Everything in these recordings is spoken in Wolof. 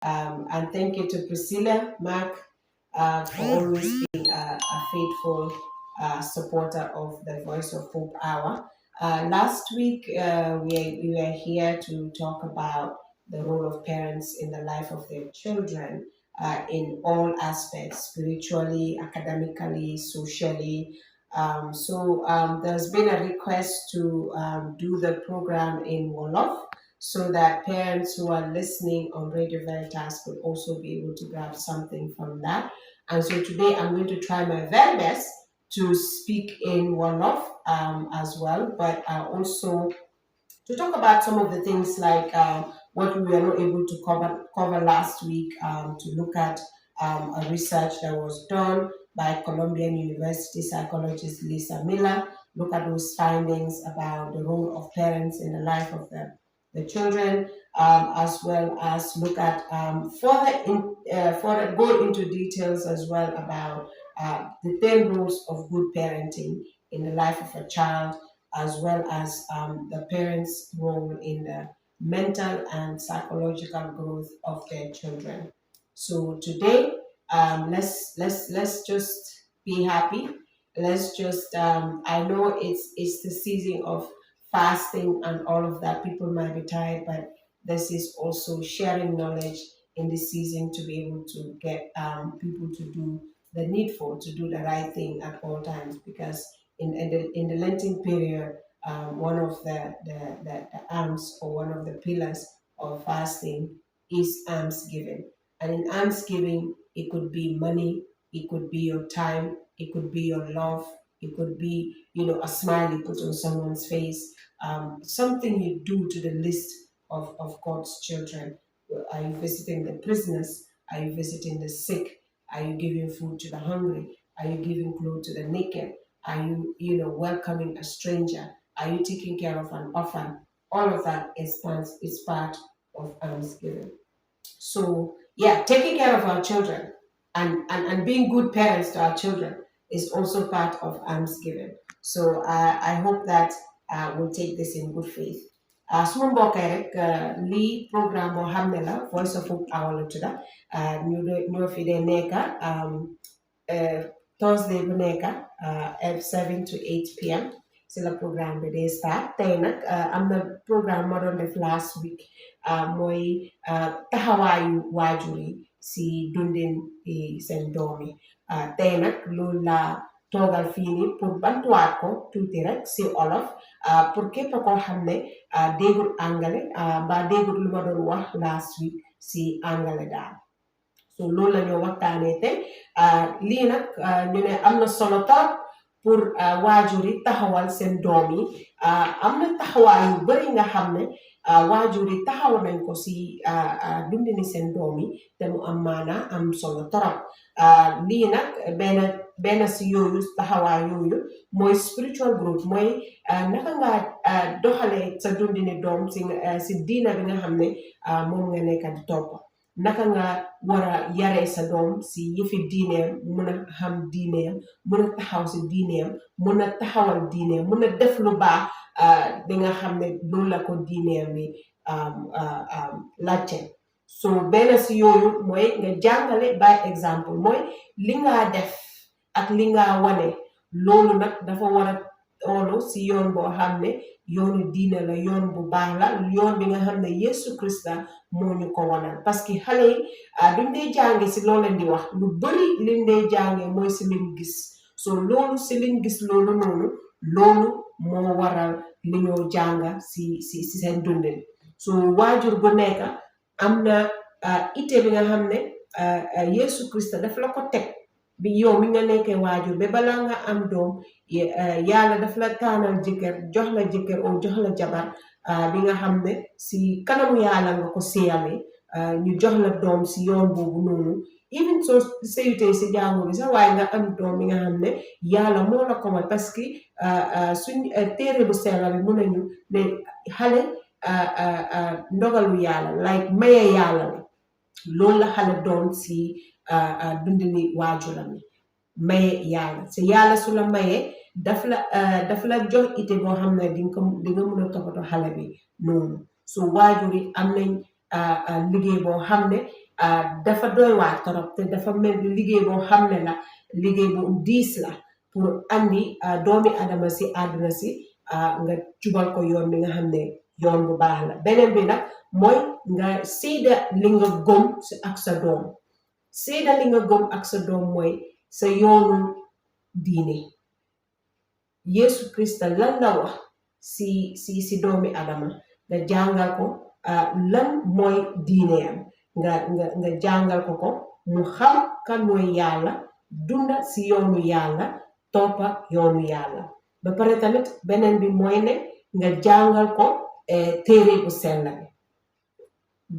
And thank you to Priscilla, Mark, for always being a faithful supporter of the Voice of Hope Hour. Last week, we were here to talk about the role of parents in the life of their children in all aspects, spiritually, academically, socially. There's been a request to do the program in Wolof so that parents who are listening on Radio Veritas could also be able to grab something from that. And so today I'm going to try my very best to speak in Wolof as well, but also to talk about some of the things like what we were not able to cover last week, to look at a research that was done by Columbian University psychologist Lisa Miller, look at those findings about the role of parents in the life of the children, as well as look at further go into details as well about the 10 rules of good parenting in the life of a child, as well as the parents' role in the mental and psychological growth of their children. So today, let's just be happy. Let's just I know it's the season of fasting and all of that. People might be tired, but this is also sharing knowledge in this season to be able to get people to do the needful, to do the right thing at all times, because in the Lenten period, one of the arms or one of the pillars of fasting is almsgiving. And in almsgiving, it could be money, it could be your time, it could be your love, it could be, a smile you put on someone's face, something you do to the list of God's children. Are you visiting the prisoners? Are you visiting the sick? Are you giving food to the hungry? Are you giving clothes to the naked? Are you, welcoming a stranger? Are you taking care of an orphan? All of that is part of almsgiving. So yeah, taking care of our children and being good parents to our children is also part of almsgiving. So I hope that we'll take this in good faith. Suma mbokkee rek lii programme boo xam ne la Voice of Hope Hour la tudda ñoo fi dee nekka Thursday bu nekk at 7 to 8 p.m. si la programme bi dee start tey nag am na programme ma doon def last week mooy taxawaayu waajur yi si dundin seen doom yi tey nag loolu laa toogal fii nii pour bantuwaat ko tuuti rek si olof pour képp koo xam ne déggul angale mbaa déggul lu ma doon wax last week si angale daal. So loolu la ñoo waxtaanee te lii nag ñu ne am na solo trop pour waajur yi taxawal seen doom yi am na taxawaay yu bari nga xam ne waajur yi taxaw nañ ko si dundini seen doom yi te mu am maana am solo trop lii nag benn si yooyu taxawaay yooyu mooy spiritual growth mooy naka nga doxalee sa dundini doom si diina bi nga xam ne moom nga nekk di topp. Naka nga war a yaree sa doom si yëfi diineem mun a xam diineem mun a taxaw si diineem mun a taxawal diineem mun a def lu baax bi nga xam ne loolu la ko diineem bi laajte. So benn si yooyu mooy nga jàngale by exemple mooy li nga def ak li nga wane loolu nag dafa war a toolu si yoon boo xam ne yoonu diine la yoon bu baax la yoon bi nga xam ne Yesu Krista moo ñu ko wanal parce que xale yi duñ dee jànge si loo leen di wax lu bari liñ dee jànge mooy si liñ gis so loolu si liñ gis loolu noonu loolu moo waral li ñoo jànga si seen dundin so waajur bu nekk am na ite bi nga xam ne Yesu Krista daf la ko teg bi yow mi nga nekkee waajur ba balaa nga am doom yàlla daf la taanal jëkkër jox la jëkkër o jox la jabar bi nga xam ne si kanamu yàlla nga ko séyale ñu jox la doom si yoon boobu noonu even soo seyutee si jàngu bi sax waaye nga am doom bi nga xam ne yàlla moo la ko may parce que suñ téere bu sella bi mun nañu ne xale ndogalu yàlla like maye yàlla la loolu la xale doon si dundini waajuram yi maye yàlla si yàlla su la maye daf la jox ite boo xam ne di nga mën a toppatoo xale bi noonu so waajur yi am nañ liggéey boo xam ne dafa doy waar torop te dafa mel ni liggéey boo xam ne la liggéey bu diis la pour andi doomi adama si àdduna si nga jubal ko yoon bi nga xam ne yoon bu baax la beneen bi nag mooy nga seeda li nga gëm ak sa doom seeda li nga gëm ak sa doom mooy sa yoonu diine Yesu Krista lan la wax si doomi adama nga jàngal ko lan mooy diineem nga jàngal ko mu xam kan mooy yàlla dunda si yoonu yàlla toppa yoonu yàlla ba pare tamit beneen bi mooy ne nga jàngal ko téere bu sell bi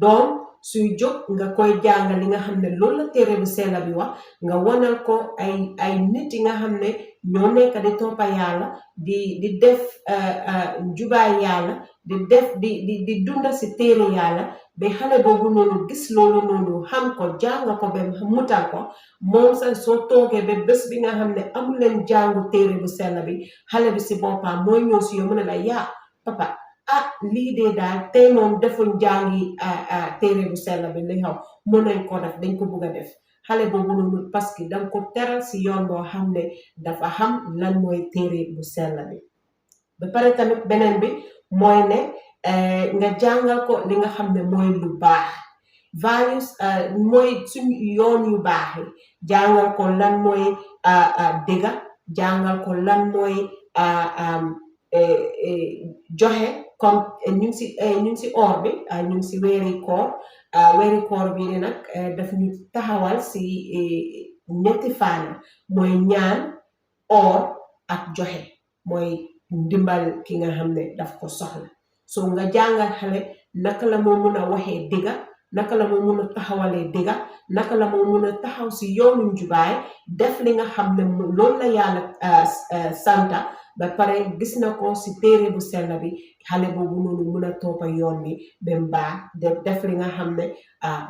doom suy jóg nga koy jàngal li nga xam ne loolu la téere bu sell bi wax nga wanal ko ay nit yi nga xam ne ñoo nekk di toppa yàlla di def njubaay yàlla di def di dunda si téere yàlla ba xale boobu noonu gis loolu noonu xam ko jàng ko ba mutal ko moom sax soo toogee ba bés bi nga xam ne amul leen jàngu téere bu sell bi xale bi si boppam mooy ñëw si yow mu ne la yaa papa lii de daal tey moom defuñ jàngi téere bu sell bi li xaw mën nañ ko def dañ ko bugg a def xale boobu noonu parce que danga ko teral si yoon boo xam ne dafa xam lan mooy téere bu sell bi ba pare tamit beneen bi mooy ne nga jàngal ko li nga xam ne mooy lu baax values mooy suñu yoon yu baax yi jàngal ko lan mooy dëgga jàngal ko lan mooy joxe comme ñu ngi si or bi ñu ngi si weeri koor bi ni nag daf ñu taxawal si ñetti faana mooy ñaan or ak joxe mooy ndimbal ki nga xam ne daf ko soxla so nga jàngal xale naka la moo mun a waxee dëgga naka la moo mun a taxawalee dëgga naka la moo mun a taxaw si yoonu njubaay def li nga xam ne loolu la yàlla santa ba pare gis na ko si téere bu sell bi xale boobu noonu mun a toppa yoon bi ba mu baax def li nga xam ne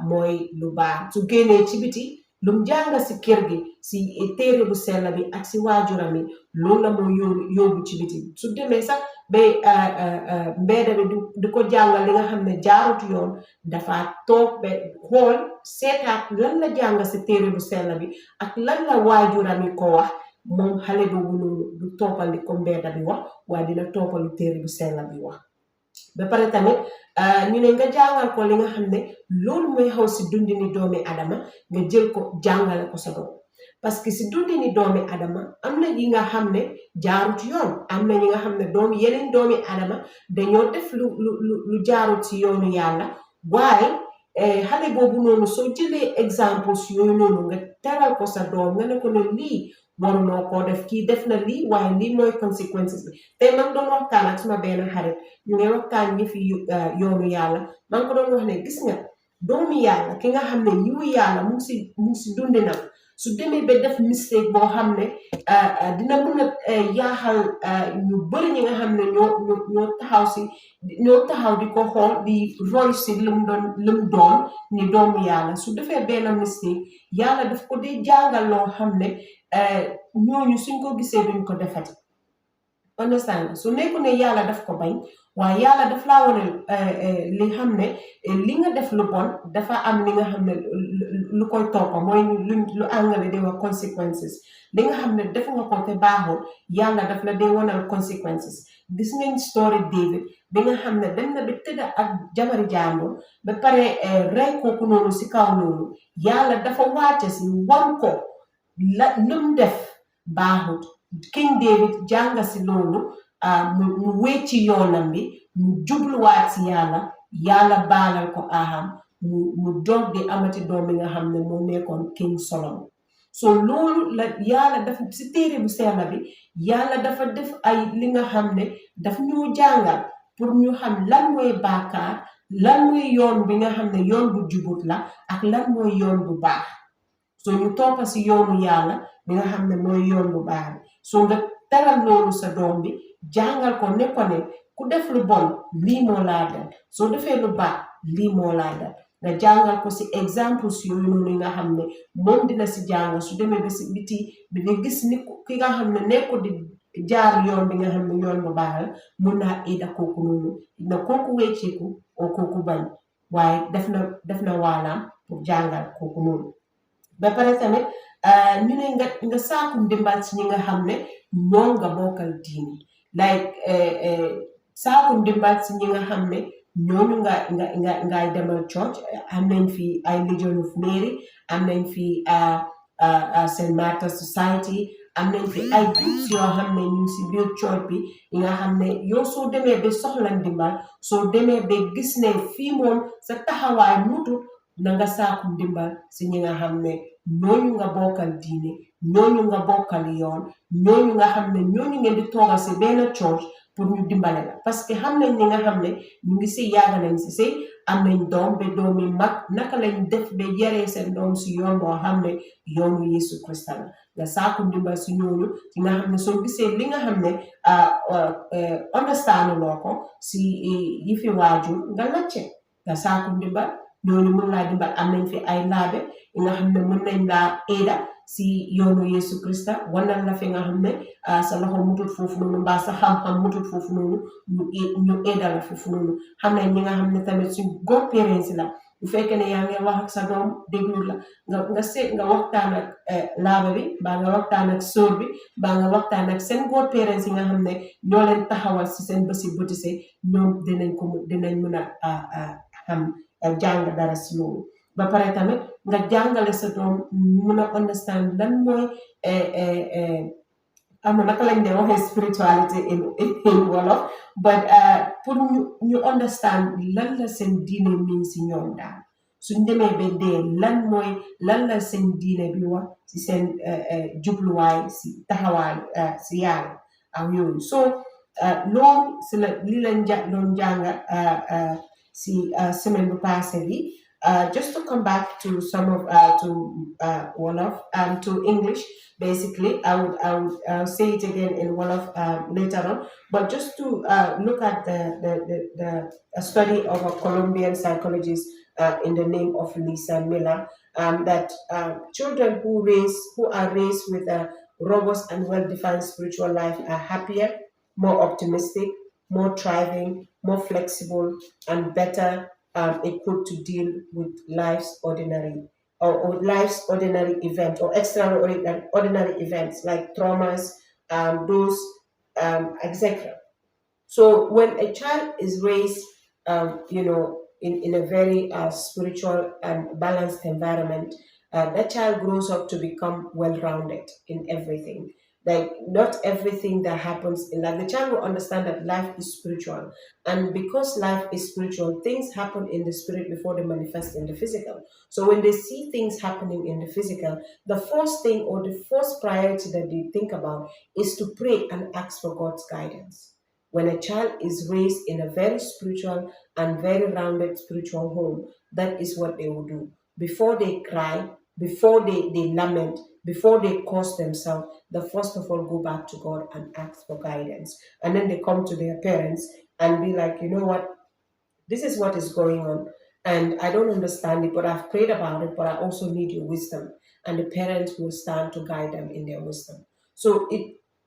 mooy lu baax su génnee ci biti lu mu jàng si kër gi si téere bu sell bi ak si waajuram yi loolu la moo yóbbu ci biti su demee sax ba mbedda bi du ko jàngal li nga xam ne jaarut yoon dafa toog ba xool seetaat lan la jàng si téere bu sell bi ak lan la waajuram yi ko wax moom xale boobu noonu du toppal li ko mbedda bi wax waaye dina toppal lu téere bu sell bi wax ba pare tamit ñu ne nga jàngal ko li nga xam ne loolu mooy xaw si dundini doomi adama nga jël ko jàngale ko sa doom parce que si dundini doomi adama am na yi nga xam ne jaarut yoon am na ñi nga xam ne yeneen doomi adama dañoo def lu jaarut si yoonu yàlla waaye xale boobu noonu soo jëlee exemple si yooyu noonu nga teral ko sa doom nga ne ko ne lii waruloo koo def kii def na lii waaye lii mooy conséquences bi tey man doon waxtaan ak suma benn xarit ñu ngi waxtaan ñi fi yoonu yàlla man ko doon wax ne gis nga doomi yàlla ki nga xam ne yiwu yàlla mu ngi si dundinam su demee ba def mistake boo xam ne dina mun a yaaxal ñu bëri ñi nga xam ne ñoo taxaw di ko xool di roy si lu mu doon ni doomu yàlla su defee benn mistake yàlla daf ko dee jàngal loo xam ne ñooñu suñ ko gisee duñ ko defati understand su nekku ne yàlla daf ko bañ waaye yàlla daf laa wane li xam ne li nga def lu bon dafa am li nga xam ne lu koy toppa mooy lu angale di wax consequences li nga xam ne def nga ko te baaxul yàlla daf la dee wanal consequences gis ngeen story David bi nga xam ne dem na bi tëdda ak jabari jàmbur ba pare rey kooku noonu si kaw noonu yàlla dafa wàcce si wan ko lum def baaxut King David jànga si loolu mu wecci yoonam bi mu jubluwaat si yàlla baalal ko aham mu dog di amati doom bi nga xam ne moo nekkoon King Solomon so loolu la yàlla dafa si téere bu sell bi yàlla dafa def ay li nga xam ne daf ñu jàngal pour ñu xam lan mooy bàkkaar lan mooy yoon bi nga xam ne yoon bu jubut la ak lan mooy yoon bu baax so ñu toppa si yoonu yàlla bi nga xam ne mooy yoon bu baax bi so nga teral loolu sa doom bi jàngal ko ne ku def lu bon lii moo laa dal soo defee lu baax lii moo laa dal nga jàngal ko si exemple si yooyu noonu nga xam ne moom dina si jàngal su demee ba si biti bi nga gis ni ki nga xam ne nekko di jaar yoon bi nga xam ne yoon bu baax la mun naa ida kooku noonu na kooku wecceeku oo kooku bañ waaye def na waalaam pour jàngal kooku noonu. ba pare tamit ñu ne nga saaku ndimbal si ñi nga xam ne ñoom nga bokkal diini like saaku ndimbal si ñi nga xam ne ñooñu ngay demal church. Am nañ fi ay Legion of Mary, am nañ fi Saint Martha Society, am nañ fi ay groups yoo xam ne ñu si biir church bi yi nga xam ne yow soo demee ba soxla ndimbal, soo demee ba gis ne fii moom sa taxawaay mutu na nga saaku ndimbal si ñi nga xam ne ñooñu nga bokkal diine, ñooñu nga bokkal yoon, ñooñu nga xam ne ñooñu ngeen di toogal si benn church pour ñu dimbale la. Parce que xam nañ ñi nga xam ne ñu ngi si yàgg nañ si sëy, am nañ doom ba doomi mag, naka lañ def ba yaree seen doom si yoon boo xam ne yoonu Yesu Krista la. nga saaku ndimbal si ñooñu ci nga xam ne soo gisee li nga xam ne understand loo ko si yi fi waajur nga lacce nga saaku ndimbal ñooñu mën laa dimbal. Am nañ fi ay laabe yi nga xam ne mën nañ laa aida si yoonu Yesu Krista, wanal la fi nga xam ne sa loxo mutut foofu noonu mbaa sa xam-xam mutut foofu noonu ñu aida la foofu noonu. Xam nañ ñi nga xam ne tamit suñ góor parents la, bu fekkee ne yaa ngi wax ak sa doom déglu la, nga seet nga waxtaan ak laaba bi mbaa nga waxtaan ak sóor bi mbaa nga waxtaan ak seen góor parents yi nga xam ne ñoo leen taxawal si seen bési botise, ñoom dinañ mën a xam jàng dara si loolu. Ba pare tamit nga jàngale sa doom mun a understand lan mooy am na naka lañ de waxee spirituality in wolof, but pour ñu understand lan la seen diine miin si ñoom daal. Suñ demee ba dee lan la seen diine bi wax si seen jubluwaay si taxawaay si yàlla ak yooyu. So loolu si la li lañ doon jànga si semaine bu passé bi. Just to come back to some of Wolof to English, basically, I would say it again in Wolof later on. But just to look at the study of a Colombian psychologist in the name of Lisa Miller, that children who are raised with a robust and well-defined spiritual life are happier, more optimistic, more thriving, more flexible, and better equipped to deal with life's ordinary event or extraordinary events like traumas, those, etc. So when a child is raised, in a very spiritual and balanced environment, that child grows up to become well-rounded in everything. Like not everything that happens in life, the child will understand that life is spiritual, and because life is spiritual, things happen in the spirit before they manifest in the physical. So when they see things happening in the physical, the first thing or the first priority that they think about is to pray and ask for God's guidance. When a child is raised in a very spiritual and very rounded spiritual home, that is what they will do. Before they cry, before they lament, before they curse themselves, they first of all go back to God and ask for guidance. And then they come to their parents and be like, you know what, this is what is going on. And I don't understand it, but I've prayed about it, but I also need your wisdom. And the parents will stand to guide them in their wisdom. So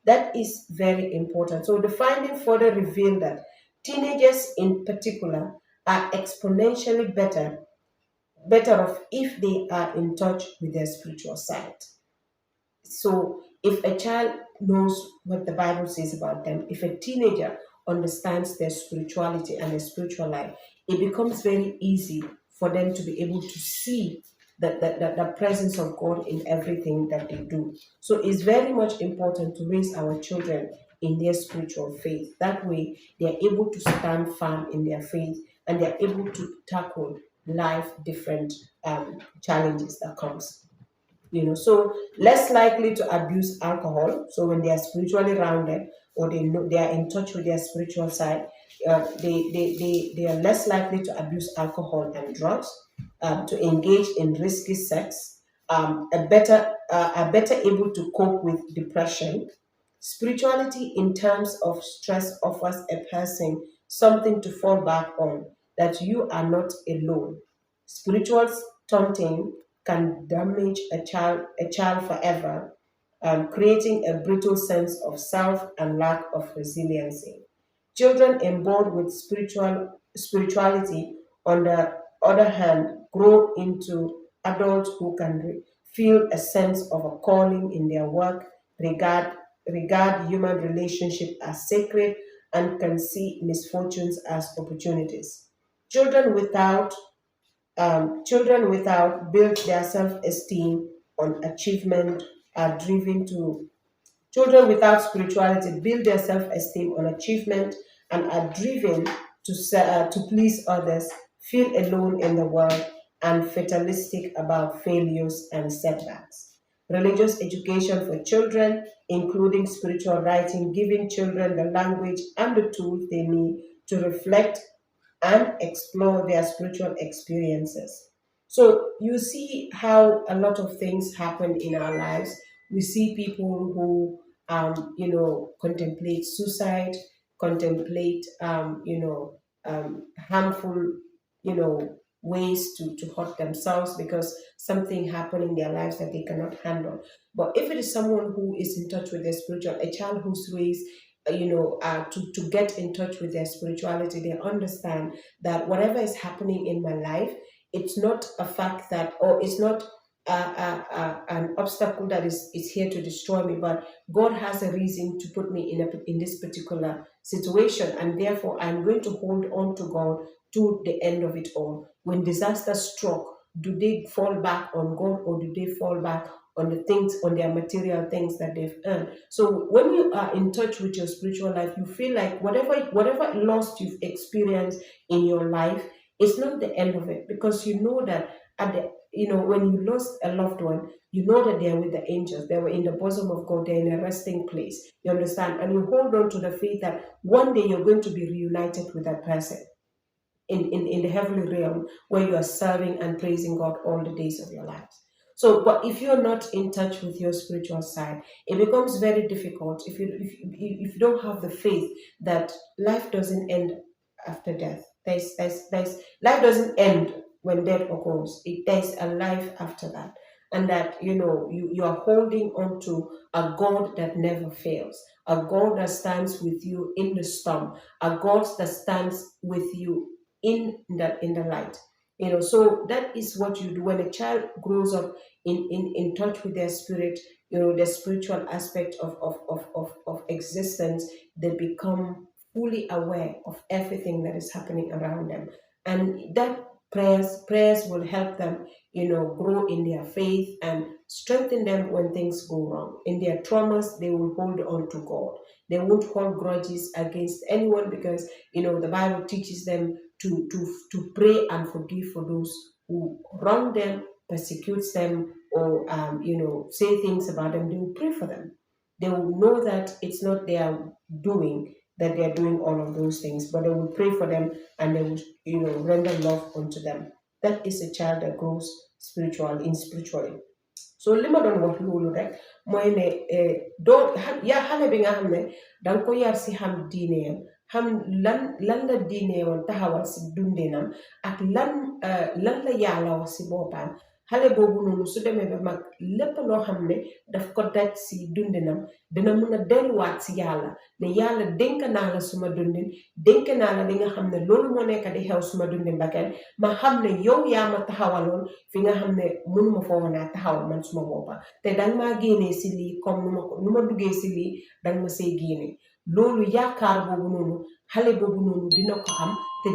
that is very important. So the finding further revealed that teenagers in particular are exponentially better off if they are in touch with their spiritual side. So if a child knows what the Bible says about them, if a teenager understands their spirituality and their spiritual life, it becomes very easy for them to be able to see the presence of God in everything that they do. So it's very much important to raise our children in their spiritual faith. That way, they're able to stand firm in their faith and they're able to tackle life different challenges that comes. So less likely to abuse alcohol. So when they are spiritually rounded or they know they are in touch with their spiritual side, they are less likely to abuse alcohol and drugs, to engage in risky sex, are better able to cope with depression. Spirituality in terms of stress offers a person something to fall back on, that you are not alone. Spiritual stunting can damage a child forever, creating a brittle sense of self and lack of resiliency. Children emboldened with spirituality under other hand, grow into adults who can feel a sense of a calling in their work, regard human relationship as sacred, and can see misfortunes as opportunities. Children without children without build their self-esteem on achievement are driven to Children without spirituality build their self-esteem on achievement and are driven to please others, feel alone in the world, and fatalistic about failures and setbacks. Religious education for children, including spiritual writing, giving children the language and the tools they need to reflect and explore their spiritual experiences. So you see how a lot of things happen in our lives. We see people who, contemplate suicide, contemplate, harmful, ways to hurt themselves because something happened in their lives that they cannot handle. But if it is someone who is in touch with their spiritual, a child who's raised, to get in touch with their spirituality, they understand that whatever is happening in my life, it's not a fact that, or it's not an obstacle that is here to destroy me, but God has a reason to put me in this particular situation, and therefore I'm going to hold on to God to the end of it all. When disaster struck, do they fall back on God or do they fall back on the things, on their material things that they've earned? So when you are in touch with your spiritual life, you feel like whatever loss you've experienced in your life, it's not the end of it, because you know that at the when you lost a loved one, you know that they are with the angels, they were in the bosom of God, they're in a resting place. You understand? And you hold on to the faith that one day you're going to be reunited with that person in the heavenly realm where you are serving and praising God all the days of your lives. So, but if you're not in touch with your spiritual side, it becomes very difficult if you don't have the faith that life doesn't end after death. Life doesn't end when death occurs. There's a life after that. And that you are holding on to a God that never fails, a God that stands with you in the storm, a God that stands with you in the light. So that is what you do when a child grows up in touch with their spirit, the spiritual aspect of existence. They become fully aware of everything that is happening around them, and that prayers will help them grow in their faith and strengthen them when things go wrong. In their traumas, they will hold on to God. They won't hold grudges against anyone, because the Bible teaches them to pray and forgive for those who wrong them, persecutes them, or say things about them. They will pray for them. They will know that it's not their doing that they are doing all of those things, but they will pray for them and they will render love unto them. That is a child that grows spiritually. So li ma doon wax loolu rek mooy ne yaa xale bi nga xam ne danga ko yar si xam diineem, xam lan la diineewam taxawal si dundinam, ak lan la yàlla wax si boppam. Xale boobu noonu su demee ba mag, lépp loo xam ne daf ko daj si dundinam dina mun a delluwaat si yàlla ne yàlla dénk naa la suma dundin, dénk naa la li nga xam ne loolu moo nekk di xew suma dundin ba kenn ma xam ne yow yaa ma taxawaloon fi nga xam ne mënuma fa woon a taxawal man suma boppa, te danga maa génnee si lii comme nu ma duggee si lii danga ma see génne. Loolu yaakaar boobu noonu xale boobu noonu dina ko am, te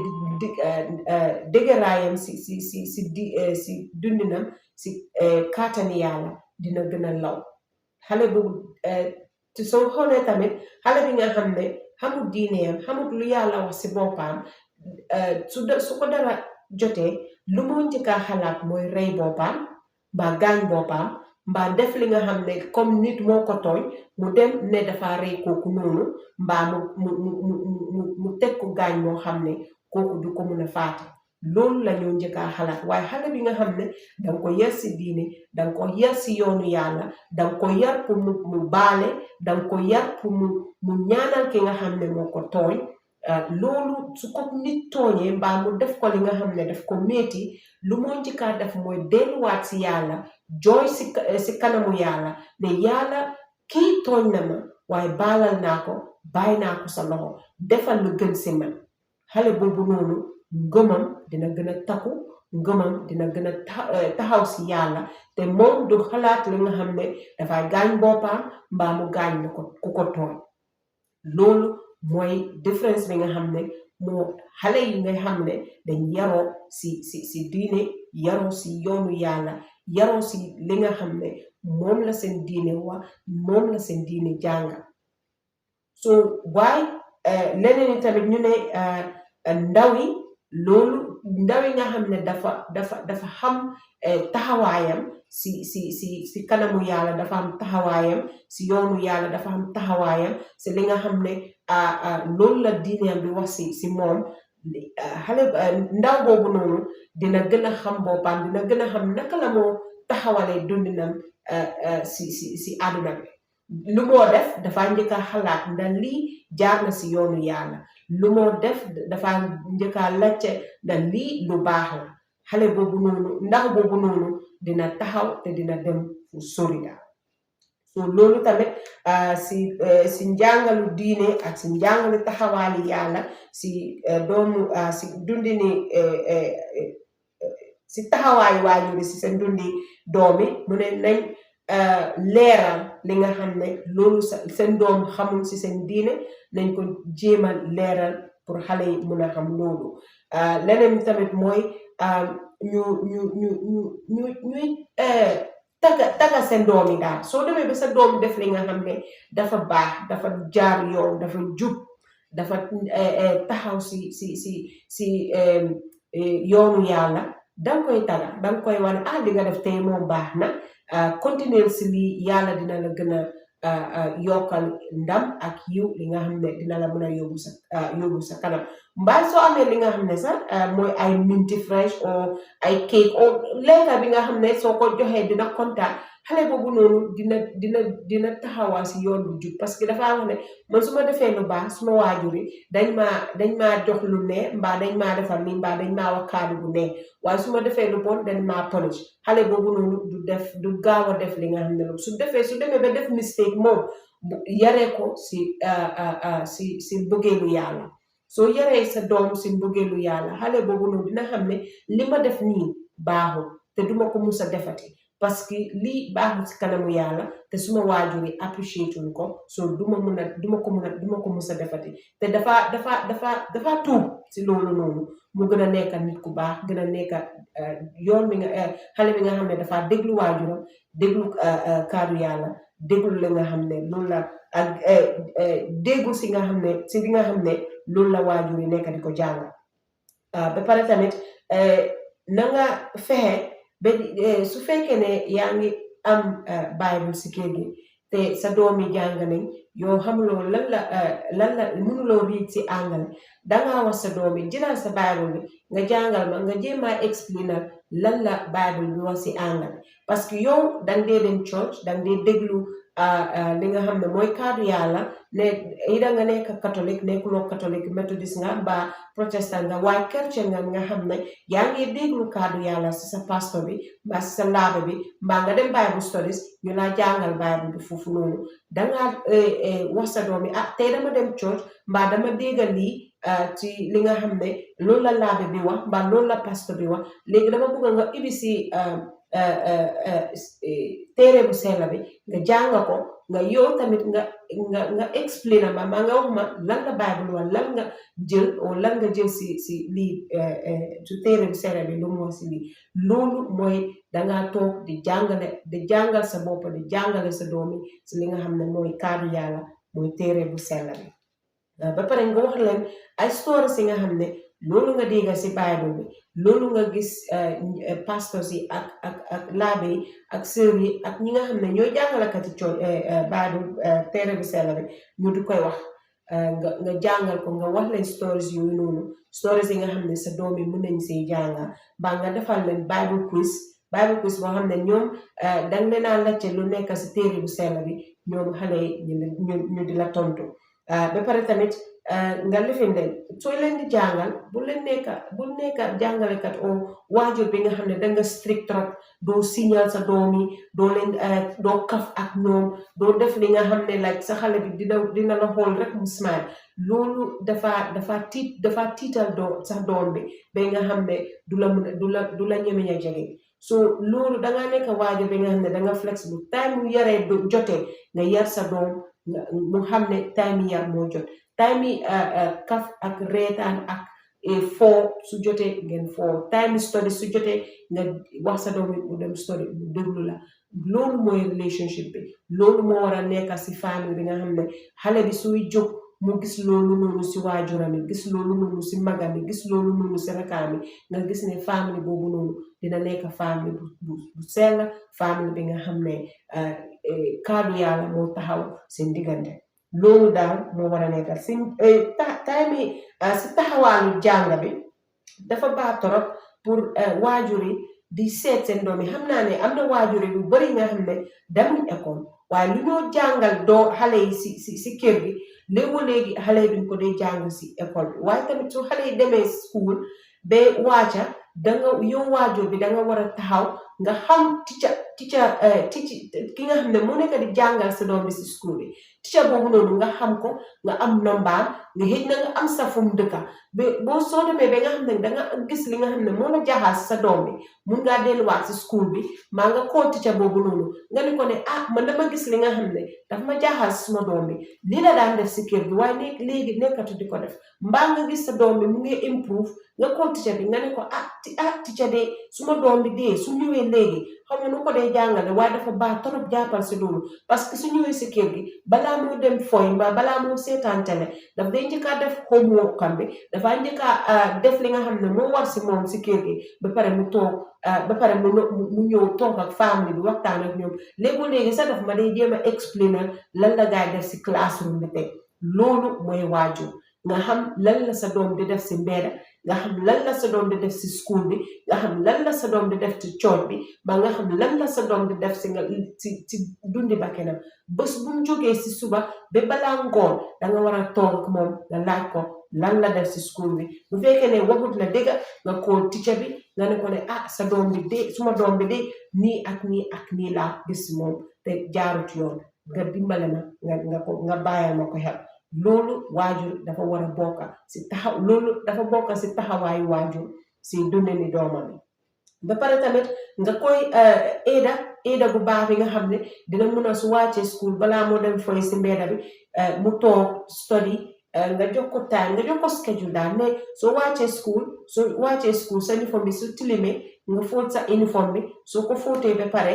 dëgëraayam si dundinam si kaatani yàlla dina gën a law. Xale boobu te soo xoolee tamit xale bi nga xam ne xamul diineem, xamul lu yàlla wax si boppam, su ko dara jotee lu moo njëkk a xalaat mooy rey boppam mbaa gaañ boppam mbaa def li nga xam ne comme nit moo ko tooñ mu dem ne dafa rey kooku noonu, mbaa mu teg ko gaañ moo xam ne kooku du ko mun a faate. Loolu la ñoo njëkk a xalaat. Waaye xale bi nga xam ne danga ko yar si diine, danga ko yar si yoonu yàlla, danga ko yar pour mu baale, danga ko yar pour mu ñaanal ki nga xam ne moo ko tooñ, loolu su ko nit tooñee mbaa mu def ko li nga xam ne daf ko métti, lu moo njëkkaa def mooy delluwaat si yàlla, jooy si kanamu yàlla ne yàlla kii tooñ na ma waaye baalal naa ko, bàyyi naa ko sa loxo, defal lu gën si man. Xale boobu noonu ngëmam dina gën a takku, ngëmam dina gën a taxaw si yàlla te moom du xalaat li nga xam ne dafay gaañ boppam mbaa mu gaañ na ko ku ko tooñ loolu mooy différence bi nga xam ne moo xale yi nga xam ne dañ yaroo si diine yaroo si yoonu yàlla yaroo si li nga xam ne moom la seen diine wax moom la seen diine jànga so waaye leneen tamit ñu ne ndaw yi loolu ndaw yi nga xam ne dafa xam taxawaayam si kanamu yàlla dafa am taxawaayam si yoonu yàlla dafa am taxawaayam si li nga xam ne loolu la diineem bi wax si moom xale ndaw boobu noonu dina gën a xam boppam dina gën a xam naka la moo taxawalee dundinam si àdduna bi lu moo def dafa njëkk a xalaat ndax lii jaar na si yoonu yàlla lu moo def dafa njëkk a lacce ndax lii lu baax la xale boobu noonu ndax boobu noonu dina taxaw te dina dem fu sori daal so loolu tamit si njàngalu diine ak si njàngalu taxawaali yàlla si doomu si dundini si taxawaayu waajur si seen dundi doomi mu ne nañ leeral li nga xam ne loolu seen doom xamul si seen diine nañ ko jéemal leeral pour xale yi mun a xam loolu leneen tamit mooy ñuy taga seen doom yi daal soo demee ba sa doom def li nga xam ne dafa baax dafa jaar yoon dafa jub dafa taxaw si yoonu yàlla danga koy taga danga koy wane li nga def tey moom baax na continuer si lii yàlla dina la gën a yokkal ndam ak yiw li nga xam ne dina la mën a yóbbu sa kanam mbaa soo amee li nga xam ne sax mooy ay minti fresh o ay cake o lekka bi nga xam ne soo ko joxee dina kontaan xale boobu noonu dina taxawaa si yoon bu jub parce que dafa wax ne man su ma defee lu baax suma waajur yi dañ maa jox lu ne mbaa dañ maa defal lii mbaa dañ maa wax kaadu bu ne waaye su ma defee lu bon dañ maa punish xale boobu noonu du gaaw a def li nga xam ne loolu su demee ba def mistake moom yaree ko si bëggeelu yàlla soo yaree sa doom si bëggeelu yàlla xale boobu noonu dina xam ne li ma def nii baaxul te duma ko mus a defati parce que lii baaxul si kanamu yàlla te suma waajur yi appreciate wuñ ko so duma ko mus a defati te dafa tuub si loolu noonu mu gën a nekk nit ku baax gën a nekk yoon mi nga xale bi nga xam ne dafa déglu waajuram déglu kaddu yàlla déglu li nga xam ne loolu la ak déggu si nga xam ne si li nga xam ne loolu la waajur yi nekk di ko jàng ba pare tamit na nga fexe ba su fekkee ne yaa ngi am Bible si kër gi te sa doom yi jàng nañ yow xamuloo lan la mënuloo riij si anglais dangaa wax sa doom yi jëlal sa Bible bi nga jàngal ma nga jéemaa expliquer lan la Bible bi wax si anglais parce que yow danga dee dem church danga dee déglu li nga xam ne mooy kaddu yàlla ne yi da nga nekk catholique nekkuloo catholique méthodiste nga mbaa protestant nga waaye chrétien nga xam ne yaa ngi déglu kaddu yàlla si sa pastor bi mbaa si sa laabe bi mbaa nga dem Bible studies ñu laa jàngal Bible bi foofu noonu dangaa wax sa doom yi tey dama dem church mbaa dama déggal lii ci li nga xam ne loolu la laabe bi wax mbaa loolu la pastor bi wax léegi dama bëgg nga ibi si téere bu sell bi nga jàng ko nga yow tamit nga expliquer ma nga wax ma lan la Bible wala lan nga jël si lii su téere bu sell bi lu mu wax si lii loolu mooy dangaa toog di jàngal sa bopp di jàngale sa doomi si li nga xam ne mooy kaddu yàlla mooy téere bu sell bi ba pare nga wax leen ay story si nga xam ne loolu nga dégg si Bible bi loolu nga gis pastors yi ak laabe yi ak sœur yi ak ñi nga xam ne ñooy jàngalakati Bible téere bu sell bi ñu di koy wax nga jàngal ko nga wax leen stories yooyu noonu stories yi nga xam ne sa doom yi mën nañ see jàngal ba nga defal leen Bible quiz boo xam ne ñoom danga leen a laajte lu nekk si téere bu sell bi ñoom xale yi ñu di la tontu ba pare tamit nga lifin leen soo leen di jàngal bu nekka jàngalekat o waajur bi nga xam ne danga strict trop doo signal sa doom yi doo leen doo kaf ak ñoom doo def li nga xam ne like sa xale bi dina la xool rek mu smile loolu dafa tiital sa doom bi ba nga xam ne du la ñemeñ a jege so loolu dangaa nekk waajur bi nga xam ne danga flexible time mu yaree jotee nga yar sa doom mu xam ne time yi yar moo jot time yi kaf ak reetaan ak foo su jotee ngeen foo time yi study su jotee nga wax sa doom mu dem study mu déglu la loolu mooy relationship bi loolu moo war a nekk si famille bi nga xam ne xale bi suy jóg mu gis loolu noonu si waajuram yi gis loolu noonu si magam yi gis loolu noonu si rakaam yi nga gis ne famille boobu noonu dina nekk famille bu sell famille bi nga xam ne kaddu yàlla moo taxaw seen diggante loolu daal moo war a nekk si time si taxawaalu jàng bi dafa baax torop pour waajur yi di seet seen doom yi xam naa ne am na waajur yi bu bari nga xam ne demuñ école waaye lu ñoo jàngal doo xale yi si kër gi léegi xale yi duñ ko dee jàng si école bi waaye tamit su xale yi demee school ba waaca yow waajur bi danga war a taxaw nga xam ki nga xam ne moo nekk di jàngal sa doom bi si school bi teacher boobu noonu nga xam ko nga am nombaam nga xëj na nga am safum dëkka boo soo demee ba nga xam ne danga gis li nga xam ne moo la jaxaas sa doom bi mun ngaa delluwaat si school bi maa nga koo teacher boobu noonu nga ni ko ne man dama gis li nga xam ne daf ma jaxaas suma doom bi lii la daan def si kër bi waaye léegi nekkatu di ko def mbaa nga gis sa doom bi mu ngi improve nga koo teacher bi nga ne ko teacher de suma doom bi dee su ñëwee léegi xam nga nu ko dee jàngale waaye dafa baax torop jàppal si loolu parce que su ñëwee si kër gi balaa moo dem foy mbaa balaa moo seetaan télé daf day njëkkaa def homework am bi dafaa njëkkaa def li nga xam ne moo war si moom si kër gi ba pare mu toog ba pare mu ñëw toog ak famille bi waxtaan ak ñoom léegi sax daf ma day jéem a explainer lan la gaay def si classroom bi teg loolu mooy waajur nga xam lan la sa doom di def si mbedda nga xam lan la sa doom di def si school bi nga xam lan la sa doom di def ci church bi ba nga xam lan la sa doom di def si dundi bakkenam bés bu mu jógee si suba ba balaa ngoon danga war a toog ak moom nga laaj ko lan la def si school bi bu fekkee ne waxut la dëgga nga call teacher bi nga ne ko ne sa doom bi de suma doom bi de nii ak nii ak nii laa gis si moom te jaarut yoon nga dimbale ma nga bàyyal ma ko xel loolu waajur dafa war a bokka si taxawaayu waajur si dundini doomam yi ba pare tamit nga koy aida bu baax bi nga xam ne dina mun a su wàccee school balaa moo dem foy si mbedda bi mu toog study nga jox ko time nga jox ko schedule daal ne soo wàccee school sa uniforme bi su tilimee nga fóot sa uniforme bi soo ko fóotee ba pare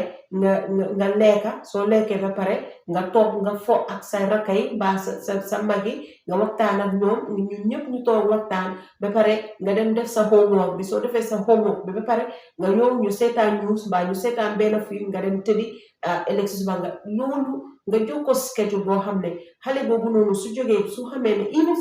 nga lekka soo lekkee ba pare nga toog nga fo ak sa rakka yi mbaa sa mag yi nga waxtaan ak ñoom ñun ñëpp ñu toog waxtaan ba pare nga dem def sa homework bi soo defee sa homework bi ba pare nga ñëw ñu seetaan news mbaa ñu seetaan benn film nga dem tëddi élection ba loolu nga jox ko schedule boo xam ne xale boobu noonu su jógee su xamee ne even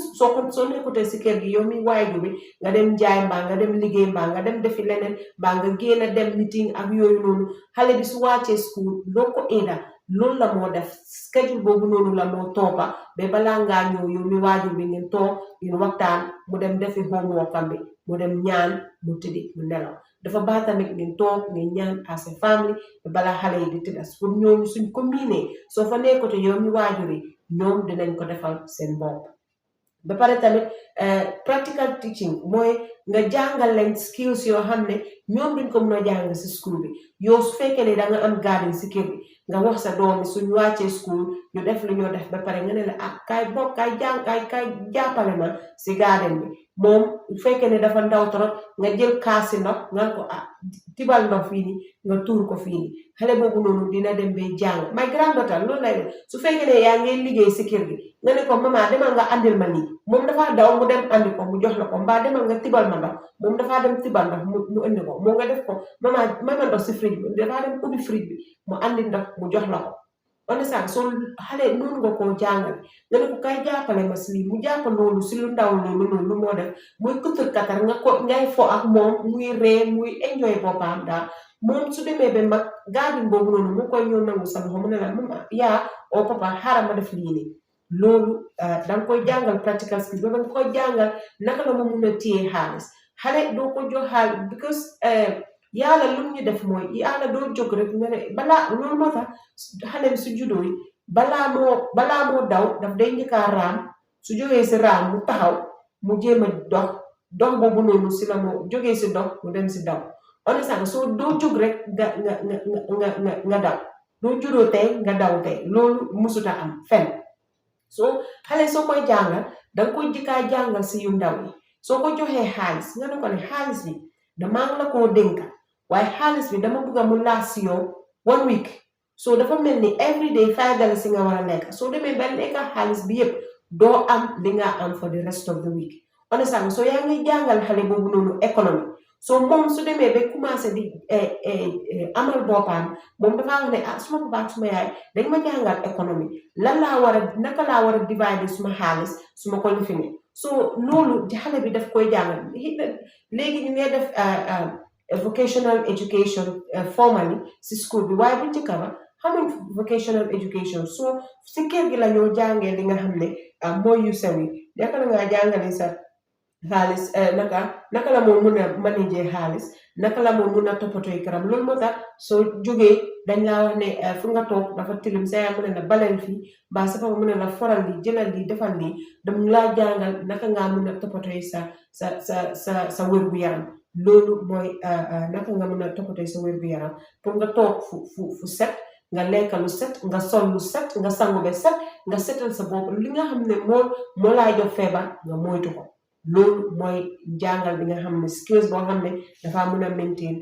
soo nekkutee si kër gi yow mi waajur bi nga dem jaay mbaa nga dem liggéey mbaa nga dem defi leneen mbaa nga génn dem meeting ak yooyu noonu xale bi su wàccee school doo ko aida loolu la moo def schedule boobu noonu la moo toppa ba balaa ngaa ñëw yow mi waajur bi ngeen toog ngeen waxtaan mu dem defi homework am bi mu dem ñaan mu tëddi mu nelaw dafa baax tamit ngeen toog ngeen ñaan as a family ba balaa xale yi di tëddas pour ñooñu suñ ko miinee soo fa nekkote yow mi waajur yi ñoom dinañ ko defal seen bopp ba pare tamit practical teaching mooy nga jàngal leen skills yoo xam ne ñoom duñ ko mën a jàng si school bi yow su fekkee ne da nga am garden si kër bi nga wax sa doom bi suñu wàccee school ñu def lu ñoo def ba pare nga ne la kaay jàppale ma si garden bi moom su fekkee ne dafa ndaw trop nga jël kaasi ndox nga ko tibal ndox fii nii nga tuur ko fii nii xale boobu noonu dina dem ba jàng my granddaughter loolu lay def su fekkee ne yaa ngi liggéey si kër gi nga ne ko maman demal nga andil ma lii moom dafa daw mu dem andi ko mu jox la ko mbaa demal nga tibal ma ndox moom dafaa dem tibal ndox mu indi ko moo nga def ko maman ndox si fridge bi dafaa dem ubbi fridge bi mu andi ndox mu jox la ko understand soo xale noonu nga koo jàngale nga ne ko kay jàppale ma si lii mu jàpp loolu si lu ndaw loolu lu moo def muy këtër katar ngay fo ak moom muy ree muy enjoy boppam daal moom su demee ba mag garden boobu noonu mu koy ñëw nangu sa loxo mu ne la mama yaa o papa xaaral ma def lii nii loolu danga koy jàngal practical skills ba nga koy jàngal naka la mu mun a téye xaalis xale doo ko jox xaalis because yàlla lu ñu def mooy yàlla doo jóg rek nga ne balaa loolu moo tax xale bi su juddoo balaa moo daw daf day njëkkaa raam su jógee si raam mu taxaw mu jéem a dox boobu noonu si la moo jógee si dox mu dem si daw understand soo doo jóg rek nga daw doo juddoo tey nga daw tey loolu musuta am fen soo xale soo koy jàngal danga koy njëkkaa jàngal si yu ndaw yi soo ko joxee xaalis nga ne ko ne xaalis bi damaa ngi la koo dénka waaye xaalis bi dama bëgg mu laas si yow 1 week so dafa mel ni everyday $5 si nga war a lekk soo demee ba lekka xaalis bi yëpp doo am li nga am for the rest of the week understand soo yaa ngi jàngal xale boobu noonu économie so moom su demee ba commencé di amal boppam moom dafaa wax ne suma papa ak suma yaay dañ ma jàngal économie naka laa war a divider suma xaalis suma ko lifine so loolu xale bi daf koy jàngal léegi ñu ngi def vocational education formally si school bi waaye bu njëkk ba xamuñ vocational education so si kër gi la ñoo jàngee li nga xam ne mooy yu sew yi naka la ngaa jàngale sa xaalis naka la moo mun a manager xaalis naka la moo mun a toppatooy këram loolu moo tax soo jógee dañ laa wax ne fu nga toog dafa tilim sa yaa mu ne la balal fii mbaa sa papa mu ne la foral lii jëlal lii defal lii dam laa jàngal naka ngaa mun a toppatooy sa wér-gu-yaram loolu mooy naka nga mun a toppatooy sa wér-gu-yaram pour nga toog fu set nga lekka lu set nga sol lu set nga sangu be set nga setal sa bopp li nga xam ne moo laa jox feebar nga moytu ko loolu mooy jàngal bi nga xam ne skills boo xam ne dafa mun a maintain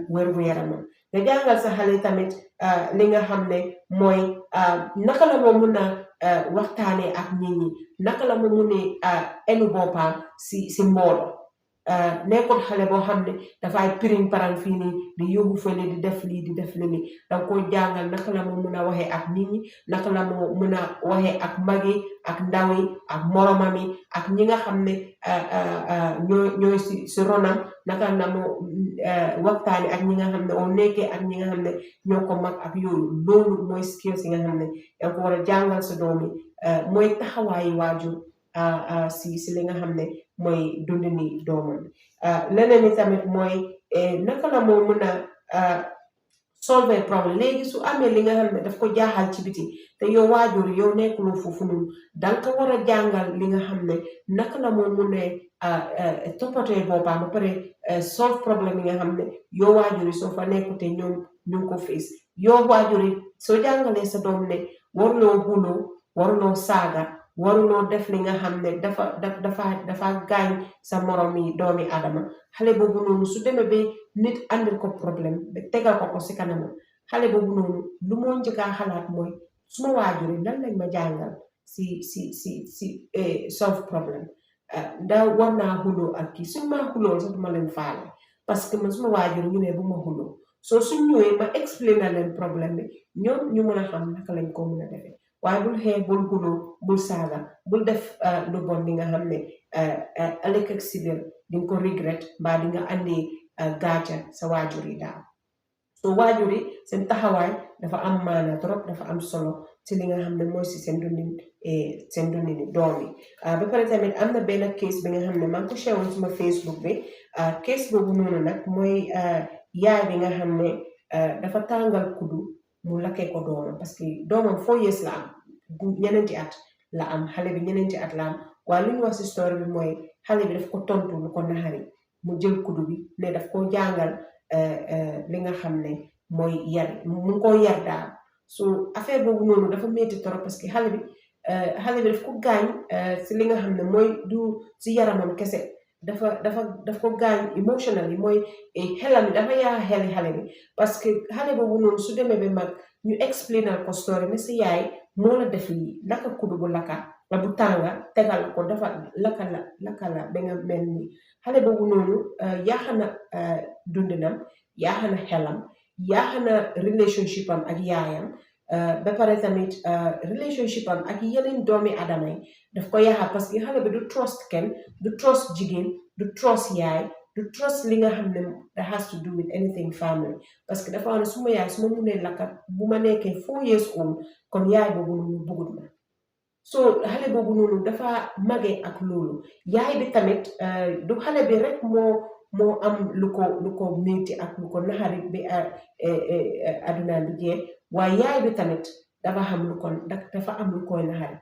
wér-gu-yaramam nga jàngal sa xale tamit li nga xam ne mooy naka la moo mun a waxtaanee ak nit ñi naka la moo mun a enu boppam si mbooloo nekkul xale boo xam ne dafay piring parang fii nii di yóbbu fële di def lii di def lii danga koy jàngal naka la moo mun a waxee ak nit ñi naka la moo mun a waxee ak mag yi ak ndaw yi ak moromam yi ak ñi nga xam ne ñooy si ronam naka la moo waxtaane ak ñi nga xam ne oo nekkee ak ñi nga xam ne ñoo ko mag ak yooyu loolu mooy skills yi nga xam ne danga ko war a jàngal sa doom yi mooy taxawaayi waajur si li nga xam ne mooy dundini doomam leneen ni tamit mooy naka la moo mun a solve problème léegi su amee li nga xam ne daf ko jaaxal ci biti te yow waajur yow nekkuloo foofu noonu danga ko war a jàngal li nga xam ne naka la moo mun a toppatoo boppam ba pare solve problème yi nga xam ne yow waajur yi soo fa nekkute ñoom ñu ngi ko face yow waajur yi soo jàngalee sa doom ne waruloo xuloo waruloo saaga waruloo def li nga xam ne dafa gaañ sa morom yi doomi adama xale boobu noonu su demee ba nit andil ko problème ba tegal ko si kanamam xale boobu noonu lu moo njëkkaa xalaat mooy suma waajur yi lan lañ ma jàngal si solve problème da war naa xuloo ak kii suñ maa xuloo sax duma leen faale parce que man suma waajur ñu ne bu ma xuloo soo suñ ñëwee ma expliqué leen problème bi ñoom ñu mën a xam naka lañ ko mën a defee waaye bul xee bul xuloo bul saaga bul def lu bon li nga xam ne ëllëg ak si biir di nga ko regret mbaa di nga andi gaaca sa waajur yi daal so waajur yi seen taxawaay dafa am maana trop dafa am solo ci li nga xam ne mooy si seen dundini doom yi ba pare tamit am na benn case bi nga xam ne maa ngi ko share suma Facebook bi case boobu noonu nag mooy yaay bi nga xam ne dafa tàngal kuddu mu lakkee ko doomam parce que doomam 4 years la am ñeneenti at la am xale bi ñeneenti at la am waaye lu ñu wax si story bi mooy xale bi daf ko tontu lu ko naxari mu jël kuddu bi ne daf ko jàngal li nga xam ne mooy yar mu ngi koo yar daal so affaire boobu noonu dafa métti trop parce que xale bi daf ko gaañ si li nga xam ne mooy du si yaramam kese daf ko gaañ emotionally mooy xelam bi dafa yaa xeli xale bi parce que xale boobu noonu su demee ba mag ñu explainal ko story ne si yaay moo la def lii laka kuddu bu laka la bu tànga tegal ko dafa laka la ba nga mel ni xale boobu noonu yaaxana dundinam yaaxana xelam yaaxana relationship am ak yaayam ba pare tamit relationship am ak yeneen doomi adama yi daf ko yaaxa parce que xale bi du trust kenn du trust jigéen du trust yaay du trust li nga xam ne that has to do with anything family parce que dafa wax ne suma yaay suma munee lakkat bu ma nekkee 4 years old kon yaay boobu noonu bëggut ma so xale boobu noonu dafa magee ak loolu yaay bi tamit du xale bi rek moo am lu ko métti ak lu ko naxari bi aduna bi jeex waaye yaay bi tamit dafa xam dafa am lu koy naxari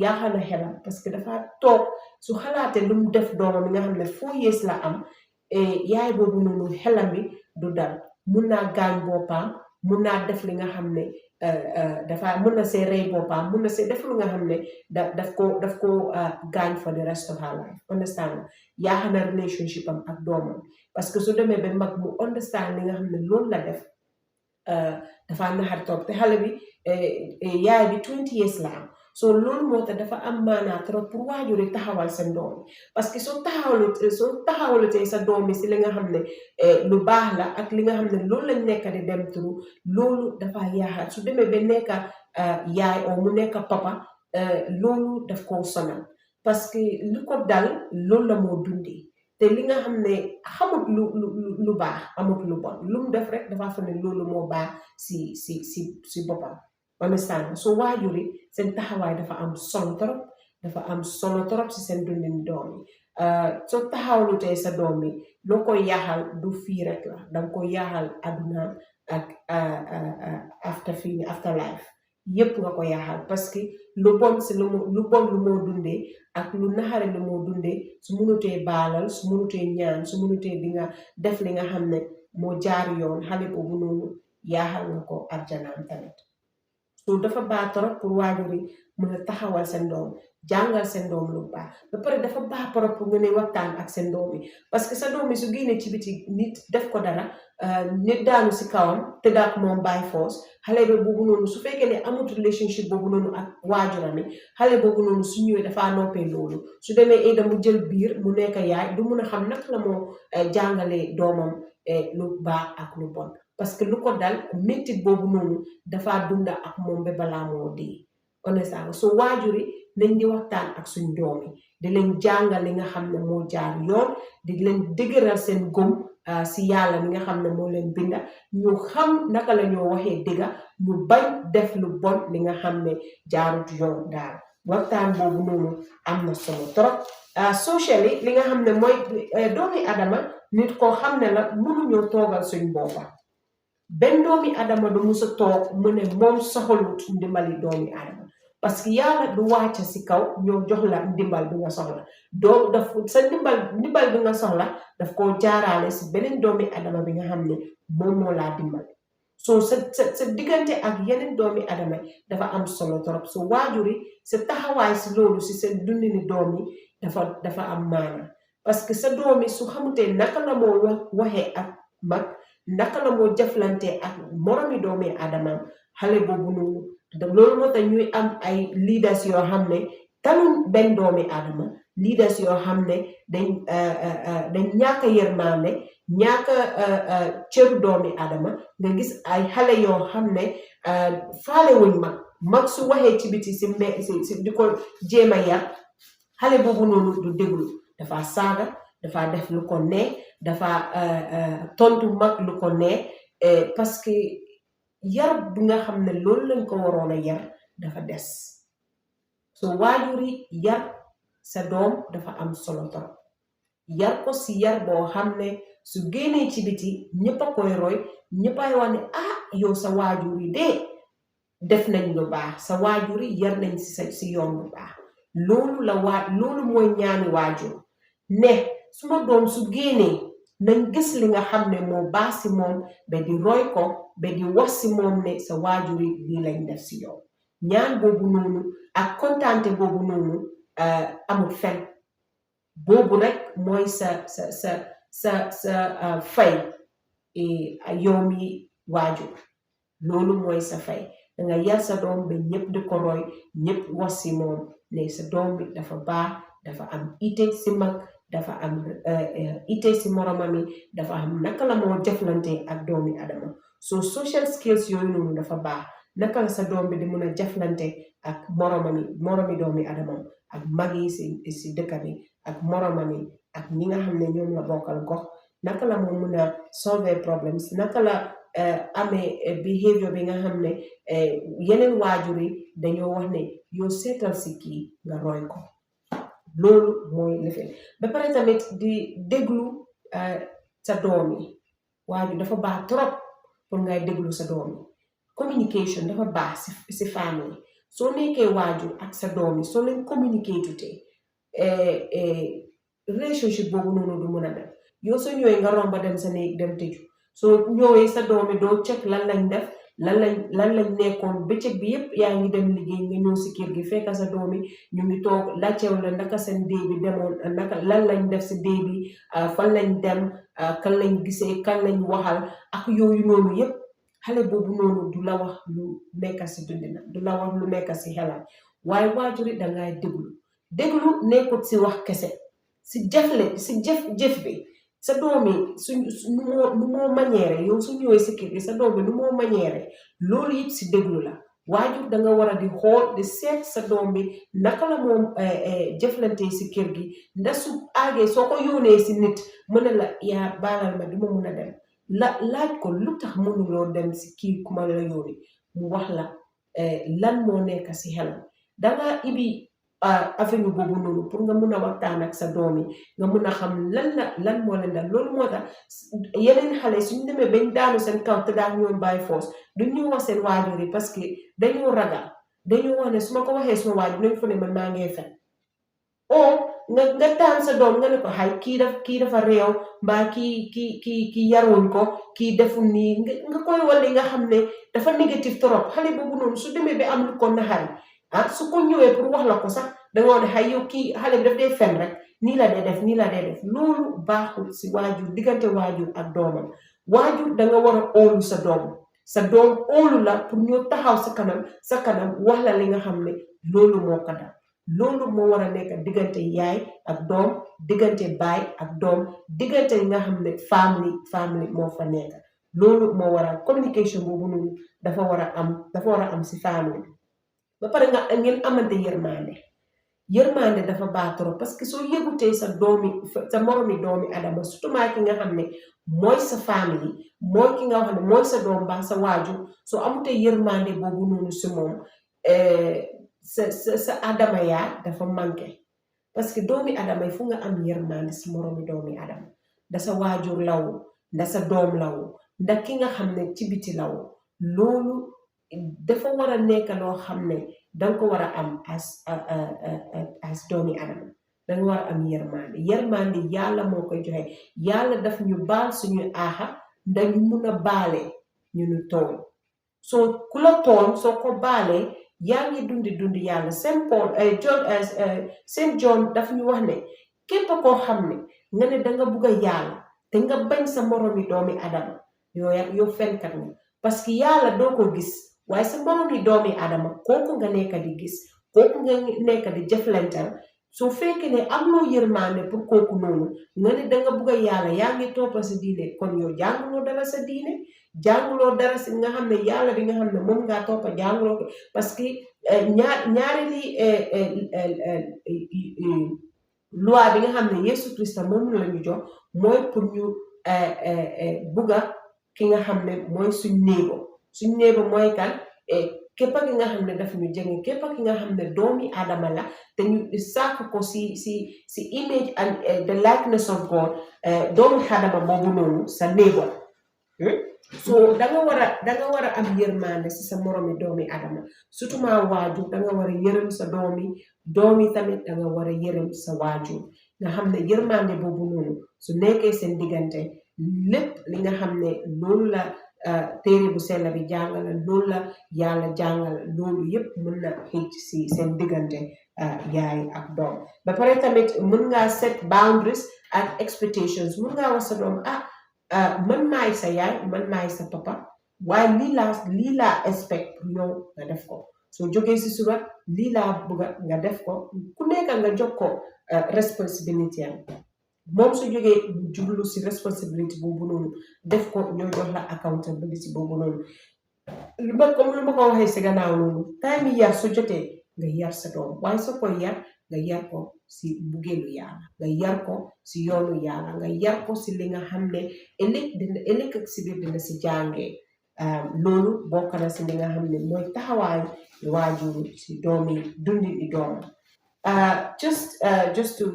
yaaxana xelam parce que dafa toog su xalaate lu mu def doomam mi nga xam ne 4 years la am yaay boobu noonu xelam bi du dal mun naa gaañ boppam mun naa def li nga xam ne dafa mun na see rey boppam mun na see def lu nga xam ne daf ko gaañ for the rest of her life understand yaaxana relationship am ak doomam parce que su demee ba mag mu understand li nga xam ne loolu la def dafa naxar toog te xale bi yaay bi 20 years la am so loolu moo tax dafa am maanaa trop pour waajur yi taxawal seen doom parce que soo taxawalatee sa doom yi si li nga xam ne lu baax la ak li nga xam ne loolu lañ nekk di dem through loolu dafa yaaxal su demee ba nekka yaay oo mu nekka papa loolu daf koo sonal parce que lu ko dal loolu la moo dundee te li nga xam ne xamut lu baax amut lu bon lu mu def rek dafa fa ne loolu moo baax si boppam understand so waajur yi seen taxawaay dafa am solo trop si seen dundin doom yi soo taxawlutee sa doom yi loo koy yaaxal du fii rek la danga koy yaaxal aduna ak after life yépp nga ko yaaxal parce que lu bon lu moo dundee ak lu naxare lu moo dundee su munutee baalal su munutee ñaan su munutee di nga def li nga xam ne moo jaar yoon xale boobu noonu yaaxal nga ko arjanaam tamit so dafa baax trop pour waajur yi mën a taxawal seen doom jàngal seen doom lu baax ba pare dafa baax trop pour nga ne waxtaan ak seen doom yi parce que sa doom yi su génnee ci biti nit def ko dara nit daanu si kawam te daak moom by force xale bi boobu noonu su fekkee ne amut relationship boobu noonu ak waajuram yi xale boobu noonu su ñëwee dafaa noppee loolu su demee ida mu jël biir mu nekk yaay du mun a xam naka la moo jàngalee doomam lu baax ak lu bon parce que lu ko dal métit boobu noonu dafa dunda ak moom ba balaa moo dee honnêtement so waajur yi nañ di waxtaan ak suñ doom yi di leen jàngal li nga xam ne moo jaar yoon di leen dëgëral seen gëm si yàlla mi nga xam ne moo leen binda ñu xam naka la ñoo waxee dëgga ñu bañ def lu bon li nga xam ne jaarut yoon daal waxtaan boobu noonu am na solo trop socially li nga xam ne mooy doomi adama nit koo xam ne la mënuñoo toogal suñ boppa benn doomi adama du musa toog mu ne moom soxalut ndimbali doomi adama parce que yàlla du wàcca si kaw ñoo jox la ndimbal bi nga soxla doo daf sa ndimbal bi nga soxla daf koo jaaraale si beneen doomi adama bi nga xam ne moom moo laa dimbal so sa diggante ak yeneen doomi adama dafa am solo trop so waajur yi sa taxawaay si loolu si seen dundini doom yi dafa am maana parce que sa doom yi su xamutee naka la moo waxee ak mag naka la moo jëflante ak moromi doomi adama xale boobu noonu loolu moo tax ñuy am ay leaders yoo xam ne taluñ benn doomi adama leaders yoo xam ne dañ ñàkk yërmande ñàkk cëru doomi adama nga gis ay xale yoo xam ne faale wuñ mag su waxee ci biti si di ko jéem a yar xale boobu noonu du déglu dafa saaga dafa def lu ko neex dafa tontu mag lu ko neex parce que yar bi nga xam ne loolu lañ ko waroon a yar dafa des so waajur yi yar sa doom dafa am solo trop yar ko si yar boo xam ne su génnee ci biti ñëpp a koy roy ñëpp ay wax ne yow sa waajur yi de def nañ lu baax sa waajur yi yar nañ si yoon bu baax loolu mooy ñaani waajur ne suma doom su génnee nañ gis li nga xam ne moo baax si moom ba di roy ko ba di wax si moom ne sa waajur yi lii lañ def si yow ñaan boobu noonu ak kontaante boobu noonu amul fen boobu rek mooy sa fay yow mi waajur loolu mooy sa fay danga yar sa doom ba ñëpp di ko roy ñëpp wax si moom ne sa doom bi dafa baax dafa am ite si mag dafa am ite si moromam yi dafa am naka la moo jëflante ak doomi adama so social skills yooyu noonu dafa baax naka la sa doom bi di mën a jëflante ak moromi doomi adama ak mag yi si dëkk bi ak moromam yi ak ñi nga xam ne ñoom la bokkal gox naka la moo mën a solver problems naka la amee behavior bi nga xam ne yeneen waajur yi dañoo wax ne yow seetal si kii nga roy ko loolu mooy lifin ba pare tamit di déglu sa doom yi waajur dafa baax trop pour ngay déglu sa doom yi communication dafa baax si famille soo nekkee waajur ak sa doom yi soo leen communiquer tutee relationship boobu noonu du mën a dem yow soo ñëwee nga romba dem sa néeg dem tëju soo ñëwee sa doom yi doo check lan lañ def lan lañ nekkoon bëccëg bi yépp yaa ngi dem liggéey nga ñëw si kër gi fekk sa doom yi ñu ngi toog laajteew la naka seen dee bi demoon naka lan lañ def si dee bi fan lañ dem kan lañ gisee kan lañ waxal ak yooyu noonu yépp xale boobu noonu du la wax lu nekk si dundina du la wax lu nekk si xelam waaye waajur yi dangay déglu nekkut si wax kese si jëf bi sa doom yi nu moo manière yow su ñëwee si kër gi sa doom bi nu moo manière loolu yëpp si déglu la waajur danga war a di xool di seet sa doom bi naka la moom jëflante si kër gi ndax su aagee soo ko yónnee si nit mën na la yaa baalal ma duma mun a dem laaj ko lu tax mënuloo dem si kii ku ma la yónni mu wax la lan moo nekk si xelam danga ibi avenue boobu noonu pour nga mun a waxtaan ak sa doom yi nga mun a xam lan moo leen dal loolu moo tax yeneen xale suñu demee bañ daanu seen kaw te daal ñoom bàyyi force duñ ñu wax seen waajur yi parce que dañoo ragal dañoo wax ne su ma ko waxee suma waajur nañ fa ne man maa ngee fen nga taan sa doom nga ne ko xay kii dafa réew mbaa kii yaruñ ko kii deful nii nga koy wali nga xam ne dafa négatif trop xale boobu noonu su demee ba am lu ko naxari su ko ñëwee pour wax la ko sax danga wax ne xay yow kii xale bi daf dee fen rek nii la dee def loolu baaxul si waajur diggante waajur ak doomam waajur danga war a óolu sa doom óolu la pour ñëw taxaw sa kanam wax la li nga xam ne loolu moo ko dal loolu moo war a nekk diggante yaay ak doom diggante baay ak doom diggante yi nga xam ne family moo fa nekk loolu moo war a communication boobu noonu dafa war a am si family ba pare ngeen amante yërmande dafa baax trop parce que soo yëgutee sa moromi doomi adama surtout maa ki nga xam ne mooy sa famille mooy ki nga xam ne mooy sa doom baax sa waajur soo amutee yërmande boobu noonu si moom sa adama yaa dafa manqué parce que doomi adama yi fu nga am yërmande si moromi doomi adama da sa waajur lawu nda sa doom lawu ndax ki nga xam ne ci biti lawu loolu dafa war a nekk loo xam ne danga ko war a am as doomi adama danga war a am yërmande yàlla moo koy joxe yàlla daf ñu baal suñu aaxa ndax ñu mun a baale ñu nu tooñ soo ku la tooñ soo ko baalee yaa ngi dundi yàlla Saint John daf ñu wax ne képp koo xam ne nga ne danga bugg a yàlla te nga bañ sa moromi doomi adama yow fenkat nga parce que yàlla doo ko gis waaye sa moromi doomi adama kooku nga nekk di gis kooku nga nekk di jëflantal soo fekkee ne am loo yërmande pour kooku noonu nga ne danga bugg a yàlla yaa ngi toppa sa diine kon yow jànguloo dara sa diine jànguloo dara si nga xam ne yàlla bi nga xam ne moom ngaa toppa jànguloo ko parce que ñaari loi bi nga xam ne Yesu Krista moom la ñu jox mooy pour ñu bugga ki nga xam ne mooy suñ néego mooy kan képp ki nga xam ne daf ñu jege képp ki nga xam ne doomi Adama la te ñu sàkk ko si image and the likeness of God doomi Adama boobu noonu sa néego so danga war a am yërmande si sa moromi doomi Adama surtout ma waajur danga war a yërëm sa doomi tamit danga war a yërëm sa waajur nga xam ne yërmande boobu noonu su nekkee seen diggante lépp li nga xam ne loolu la téere bu sell bi jàngala loolu la yàlla jàngala loolu yépp mën na xëcc si seen diggante yaay ak doom ba pare tamit mën ngaa set boundaries ak expectations mën ngaa wax sa doom man maay sa yaay man maay sa papa waaye lii laa expect yow nga def ko soo jógee si suba lii laa bëgga nga def ko ku nekk nga jox ko responsibility am moom su jógee jublu si responsibility boobu noonu def ko ñoo jox la accountability boobu noonu comme lu ma ko waxee si gannaaw noonu time yi yar su jotee nga yar sa doom waaye soo koy yar nga yar ko si bugeelu yàlla nga yar ko si yoonu yàlla nga yar ko si li nga xam ne ëllëg ak si biir dina si jàngee loolu bokk na si li nga xam ne mooy taxawaay waajur si doomi dundi di doom just to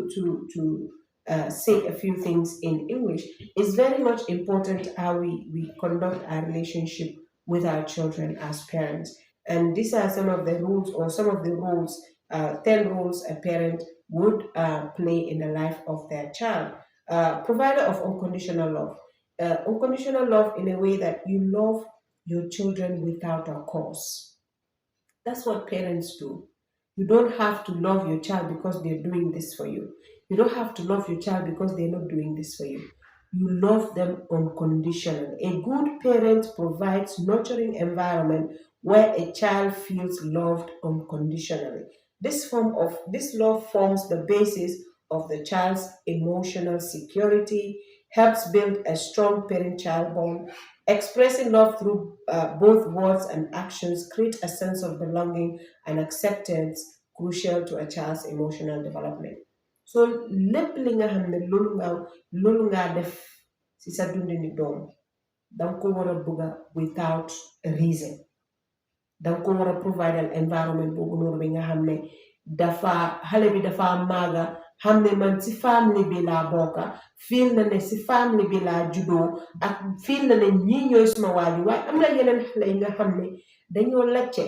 say a few things in English. It's very much important how we conduct our relationship with our children as parents. And these are some of the rules or some of the rules, 10 rules a parent would play in the life of their child. Provider of unconditional love. Unconditional love in a way that you love your children without a cause. That's what parents do. You don't have to love your child because they're doing this for you. You don't have to love your child because they're not doing this for you. You love them unconditionally. A good parent provides nurturing environment where a child feels loved unconditionally. This love forms the basis of the child's emotional security, helps build a strong parent-child bond. Expressing love through both words and actions create a sense of belonging and acceptance crucial to a child's emotional development. So lépp li nga xam ne loolu nga def si sa dundini doom danga ko war a bëgga without a reason danga ko war a provide an environment boobu noonu bi nga xam ne xale bi dafa maaga xam ne man si family bi laa bokka feel na ne si family bi laa juddoo ak feel na ne ñii ñooy suma waaju waaye am na yeneen xale yi nga xam ne dañoo lacce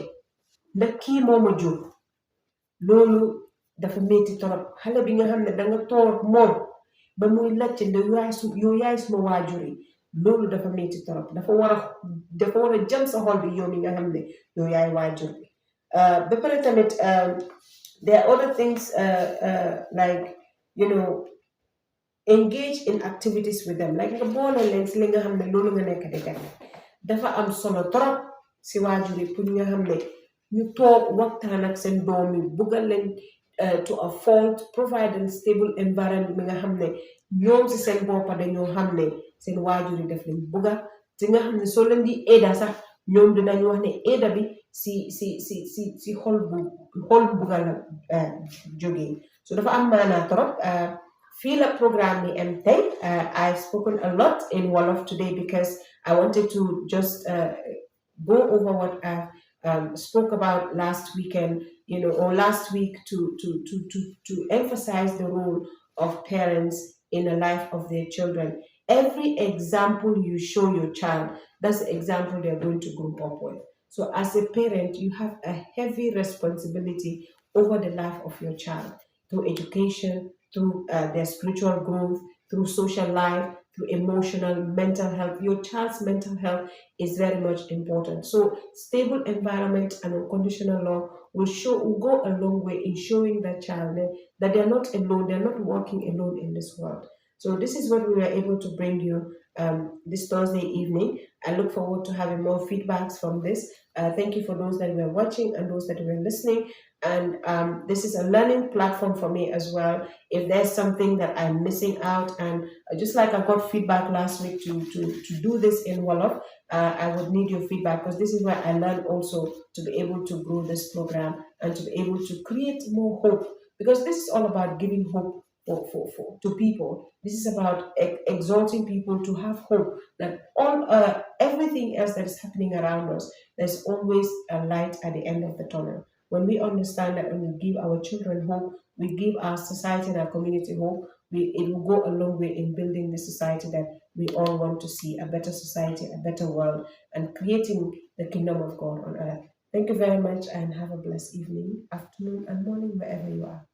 ndax kii mooma jur loolu dafa métti torop xale bi nga xam ne danga toog moom ba muy lacce nde yow yaay suma waajur yi loolu dafa métti torop dafa war a jëm sa xol bi yow mi nga xam ne yow yaay waajur bi ba pare tamit there are other things like engage in activities with them like nga boole leen si li nga xam ne loolu nga nekk di def dafa am solo trop si waajur yi pour ñi nga xam ne ñu toog waxtaan ak seen doom yi buggal leen to a fault provide a stable environment bi nga xam ne ñoom si seen boppa dañoo xam ne seen waajur yi def leen bugga te nga xam ne soo leen di aida sax ñoom dinañu wax ne aida bi si xol bu bugga la jógee so dafa am maanaa trop fii la programme bi am tey I've spoken a lot in Wolof today because I wanted to just go over what I spoke about last weekend, or last week to emphasize the role of parents in the life of their children. Every example you show your child, that's the example they're going to grow up with. So as a parent, you have a heavy responsibility over the life of your child through education, through their spiritual growth, through social life, through emotional, mental health. Your child's mental health is very much important. So stable environment and unconditional love will go a long way in showing that child that they're not alone, they're not walking alone in this world. So this is what we were able to bring you this Thursday evening. I look forward to having more feedbacks from this. Thank you for those that were watching and those that were listening. And this is a learning platform for me as well. If there's something that I'm missing out, and just like I got feedback last week to do this in Wolof, I would need your feedback because this is where I learned also to be able to grow this program and to be able to create more hope, because this is all about giving hope to people. This is about exalting people to have hope that everything else that is happening around us, there's always a light at the end of the tunnel. When we understand that, when we give our children hope, we give our society and our community hope, it will go a long way in building the society that we all want to see, a better society, a better world, and creating the kingdom of God on earth. Thank you very much and have a blessed evening, afternoon, and morning wherever you are.